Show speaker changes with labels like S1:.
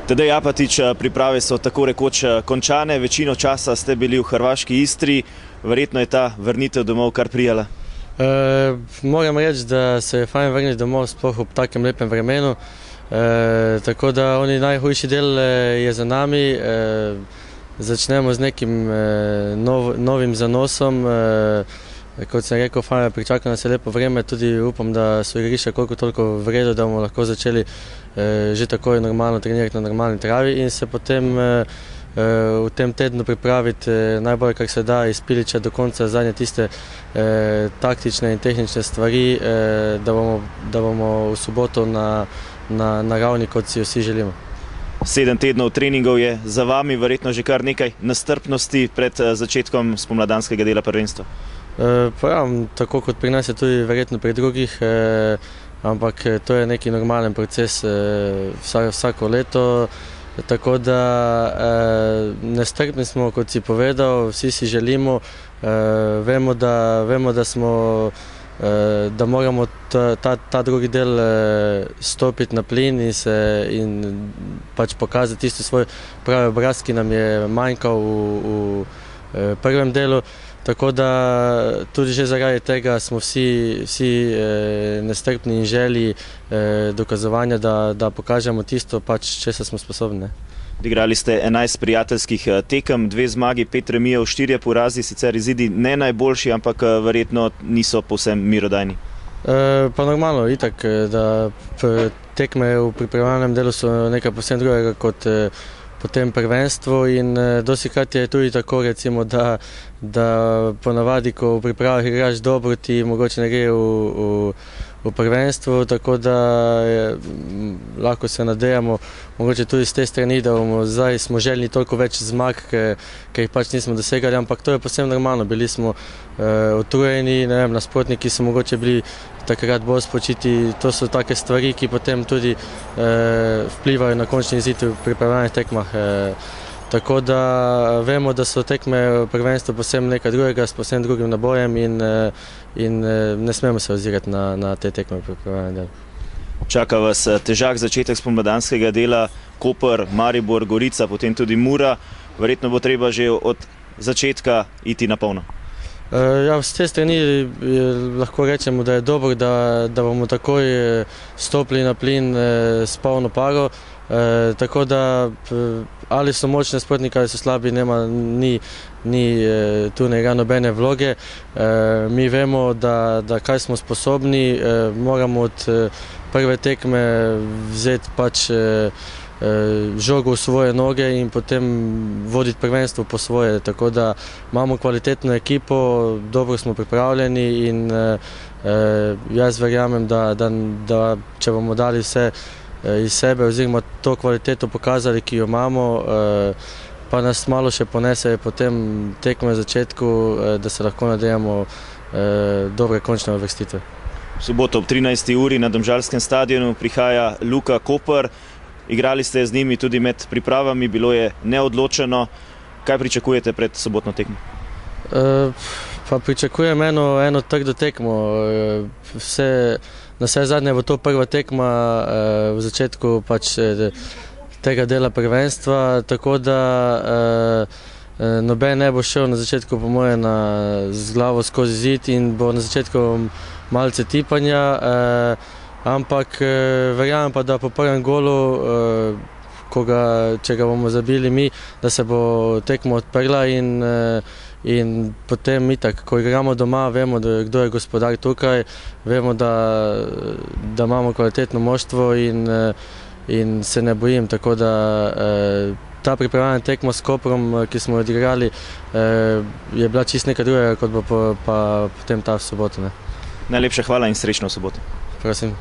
S1: Tadej Apatič, priprave so tako rekoč končane, večino časa ste bili v hrvaški Istri, verjetno je ta vrnitev domov kar prijala?
S2: Moram reči, da se je fajn vrniti domov, sploh ob takem lepem vremenu, tako da oni najhujši del je za nami. Začnemo z nekim novim zanosom. Kot sem rekel, fajn, pričaka nas je lepo vreme, tudi upam, da so igrišča koliko toliko v redu, da bomo lahko začeli že takoj normalno trenirati na normalni travi in se potem v tem tednu pripraviti najbolj, kar se da, iz Pilića do konca zadnje tiste taktične in tehnične stvari, da bomo v soboto na ravni, kot si vsi želimo.
S1: 7 tednov treningov je za vami, verjetno že kar nekaj nestrpnosti pred začetkom spomladanskega dela prvenstva.
S2: Pa ja, tako kot pri nas je tudi verjetno pri drugih, ampak to je neki normalen proces vsako leto, tako da nestrpni smo, kot si povedal, vsi si želimo, vemo, da moramo ta drugi del stopiti na plin in pač pokazati tisti svoj pravi obraz, ki nam je manjkal v prvem delu. Tako da tudi že zaradi tega smo vsi nestrpni in želi dokazovanja, da pokažemo tisto, česa smo sposobni.
S1: Odigrali ste 11 prijateljskih tekem, 2 zmagi, 5 remijev, 4 porazi, sicer izidi ne najboljši, ampak verjetno niso povsem mirodajni.
S2: Pa normalno, itak, da tekme v pripravljalnem delu so nekaj povsem drugega kot po tem prvenstvu in dostikrat je tudi tako, recimo, da ponavadi, ko v pripravah igraš dobro, ti mogoče ne gre v prvenstvu, tako da lahko se nadejamo mogoče tudi z te strani, da zdaj smo željni toliko več zmag, ker jih pač nismo dosegali, ampak to je povsem normalno. Bili smo utrujeni, ne vem, nasprotniki so mogoče bili takrat bolj spočiti. To so take stvari, ki potem tudi vplivajo na končni izid v pripravljalnih tekmah. Tako da vemo, da so tekme v prvenstvu povsem nekaj drugega, s povsem drugim nabojem in ne smemo se ozirati na te tekme v pripravljalnem delu.
S1: Čaka vas težak začetek spomladanskega dela, Koper, Maribor, Gorica, potem tudi Mura. Verjetno bo treba že od začetka iti na polno.
S2: Ja, z te strani lahko rečemo, da je dobro, da bomo takoj stopili na plin s polno paro. Tako da ali so močni nasprotniki ali so slabi, ni tu ne igra nobene vloge. Mi vemo, da kaj smo sposobni, moramo od prve tekme vzeti pač žogo v svoje noge in potem voditi prvenstvo po svoje. Tako da imamo kvalitetno ekipo, dobro smo pripravljeni in jaz verjamem, da če bomo dali vse iz sebe oziroma to kvaliteto pokazali, ki jo imamo, pa nas malo še ponese potem tekme v začetku, da se lahko nadejamo dobre končne uvrstitve.
S1: V soboto ob 13. uri na domžalskem stadionu prihaja Luka Koper. Igrali ste z njimi tudi med pripravami, bilo je neodločeno. Kaj pričakujete pred sobotno tekmo?
S2: Pa pričakujem eno trdo tekmo. Na vse zadnje bo to prva tekma v začetku tega dela prvenstva, tako da noben ne bo šel na začetku po moje z glavo skozi zid in bo na začetku malce tipanja, ampak verjamem pa, da po prvem golu, če ga bomo zabili mi, da se bo tekma odprla in potem itak, ko igramo doma, vemo, kdo je gospodar tukaj, vemo, da imamo kvalitetno moštvo in se ne bojim, tako da ta pripravljena tekma s Koprom, ki smo jo odigrali, je bila čisto nekaj drugega, kot bo pa potem ta v soboto.
S1: Najlepša hvala in srečno v soboto.
S2: Prosim.